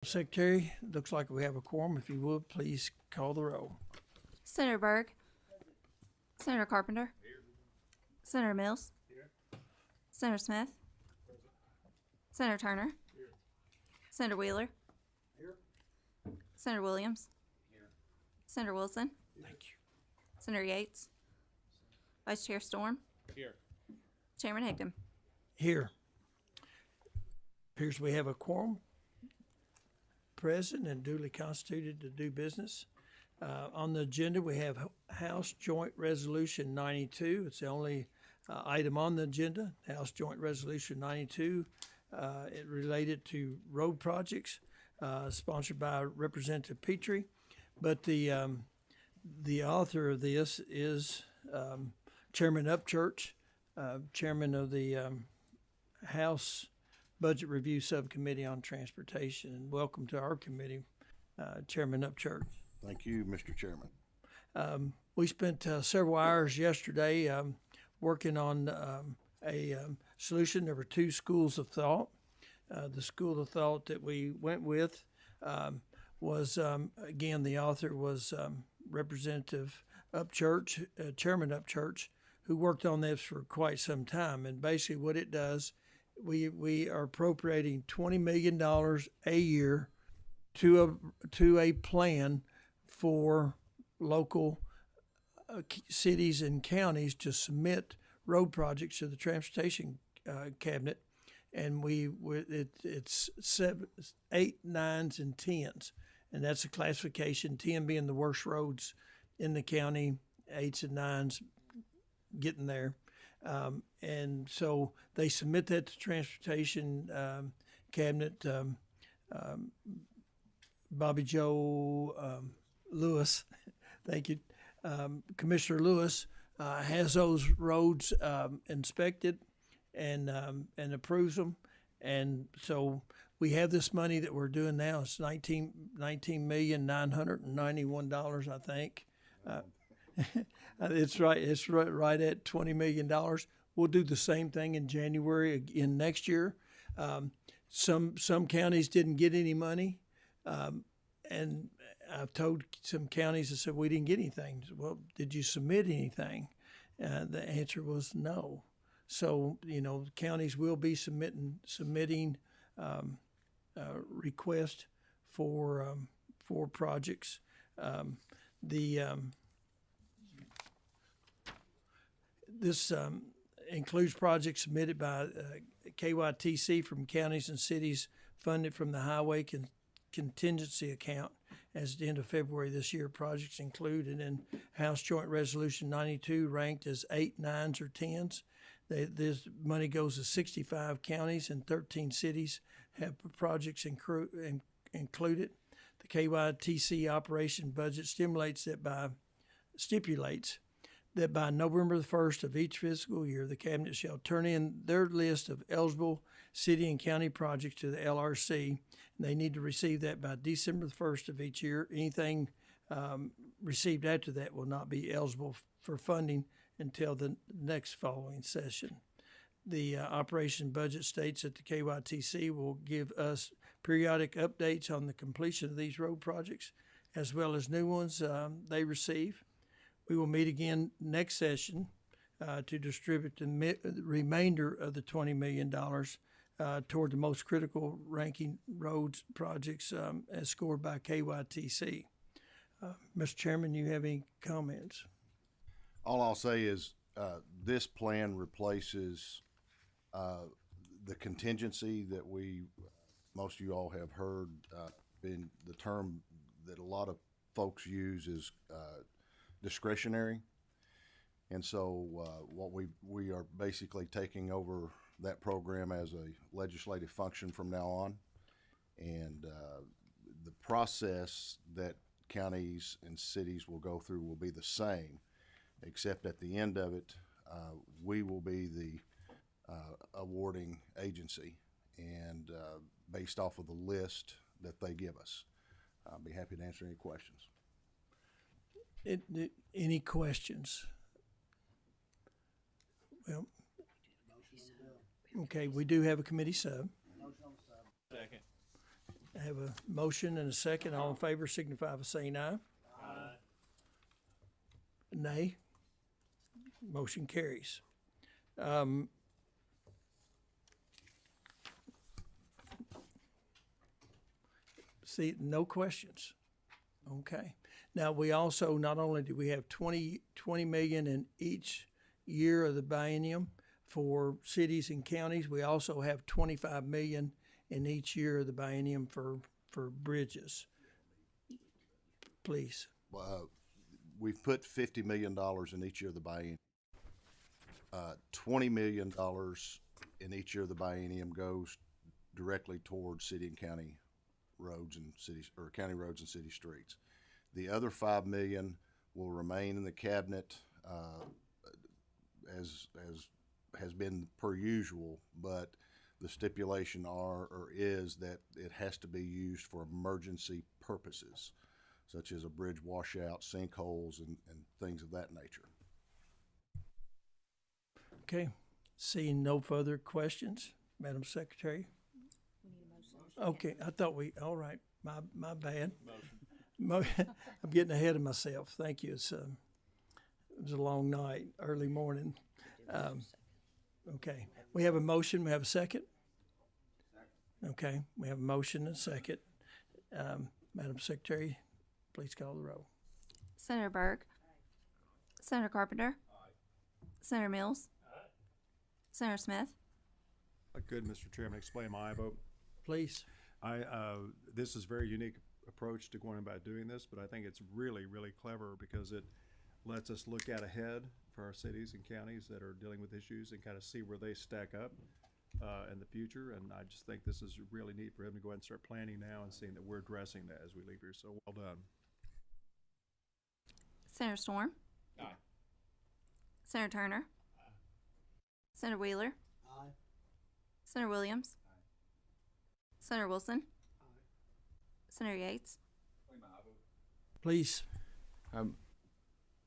Secretary, looks like we have a quorum. If you would, please call the roll. Senator Berg. Senator Carpenter. Senator Mills. Senator Smith. Senator Turner. Senator Wheeler. Senator Williams. Senator Wilson. Thank you. Senator Yates. Vice Chair Storm. Here. Chairman Higdon. Here. Appears we have a quorum present and duly constituted to do business. On the agenda, we have House Joint Resolution 92. It's the only item on the agenda, House Joint Resolution 92. It related to road projects, sponsored by Representative Petrie. But the author of this is Chairman Upchurch, Chairman of the House Budget Review Subcommittee on Transportation. And welcome to our committee, Chairman Upchurch. Thank you, Mr. Chairman. We spent several hours yesterday working on a solution. There were two schools of thought. The school of thought that we went with was, again, the author was Representative Upchurch, Chairman Upchurch, who worked on this for quite some time. And basically what it does, we are appropriating $20 million a year to a plan for local cities and counties to submit road projects to the Transportation Cabinet, and it's 7, 8, 9s, and 10s, and that's a classification. 10 being the worst roads in the county, 8s and 9s getting there, and so they submit that to Transportation Cabinet. Bobby Joe Lewis, thank you. Commissioner Lewis has those roads inspected and approves them, and so we have this money that we're doing now. It's $19,991,000, I think. It's right. It's right at $20 million. We'll do the same thing in January in next year. Some counties didn't get any money. And I've told some counties, I said, we didn't get anything. Well, did you submit anything? The answer was no. So, counties will be submitting requests for projects. This includes projects submitted by KYTC from counties and cities funded from the Highway Contingency Account as the end of February this year. Projects included in House Joint Resolution 92 ranked as 8, 9s, or 10s. This money goes to 65 counties and 13 cities have projects included. The KYTC operation budget stipulates that by November the 1st of each fiscal year, the Cabinet shall turn in their list of eligible city and county projects to the LRC. They need to receive that by December the 1st of each year. Anything received after that will not be eligible for funding until the next following session. The operation budget states that the KYTC will give us periodic updates on the completion of these road projects, as well as new ones they receive. We will meet again next session to distribute the remainder of the $20 million toward the most critical ranking roads projects as scored by KYTC. Mr. Chairman, you have any comments? All I'll say is this plan replaces the contingency that most of you all have heard been the term that a lot of folks use is discretionary. And so what we are basically taking over that program as a legislative function from now on. And the process that counties and cities will go through will be the same, except at the end of it, we will be the awarding agency, and based off of the list that they give us. I'll be happy to answer any questions. Any questions? Well, okay, we do have a committee sub. Second. I have a motion and a second. All in favor signify by saying aye. Nay. Motion carries. See, no questions. Okay. Now, we also, not only do we have 20 million in each year of the biennium for cities and counties, we also have 25 million in each year of the biennium for bridges. Please. We've put $50 million in each year of the biennium. $20 million in each year of the biennium goes directly towards city and county roads and cities, or county roads and city streets. The other $5 million will remain in the cabinet as has been per usual, but the stipulation is that it has to be used for emergency purposes, such as a bridge washout, sinkholes, and things of that nature. Okay. Seeing no further questions, Madam Secretary? Okay, I thought all right, my bad. I'm getting ahead of myself. Thank you. It was a long night, early morning. Okay, we have a motion. We have a second. Okay, we have a motion and a second. Madam Secretary, please call the roll. Senator Berg. Senator Carpenter. Senator Mills. Senator Smith. I could, Mr. Chairman, explain my vote. Please. This is a very unique approach to going about doing this, but I think it's really, really clever because it lets us look out ahead for our cities and counties that are dealing with issues and kind of see where they stack up in the future. And I just think this is really neat for him to go ahead and start planning now and seeing that we're addressing that as we leave here. So well done. Senator Storm. Aye. Senator Turner. Aye. Senator Wheeler. Aye. Senator Williams. Senator Wilson. Senator Yates. Please.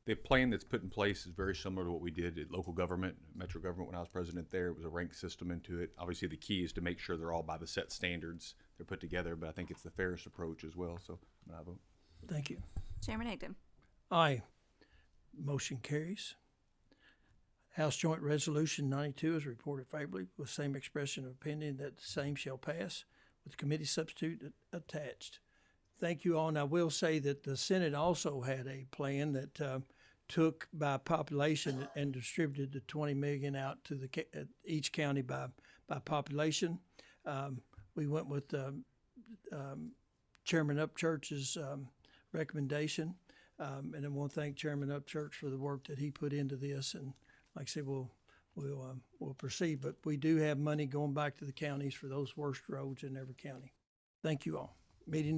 The plan that's put in place is very similar to what we did at local government, metro government when I was president there. It was a ranked system into it. Obviously, the key is to make sure they're all by the set standards they're put together, but I think it's the fairest approach as well. So I vote. Thank you. Chairman Higdon. Aye. Motion carries. House Joint Resolution 92 is reported favorably with same expression of opinion that the same shall pass with committee substitute attached. Thank you all. And I will say that the Senate also had a plan that took by population and distributed the 20 million out to each county by population. We went with Chairman Upchurch's recommendation. And I want to thank Chairman Upchurch for the work that he put into this. And like I said, we'll proceed. But we do have money going back to the counties for those worst roads in every county. Thank you all. Meeting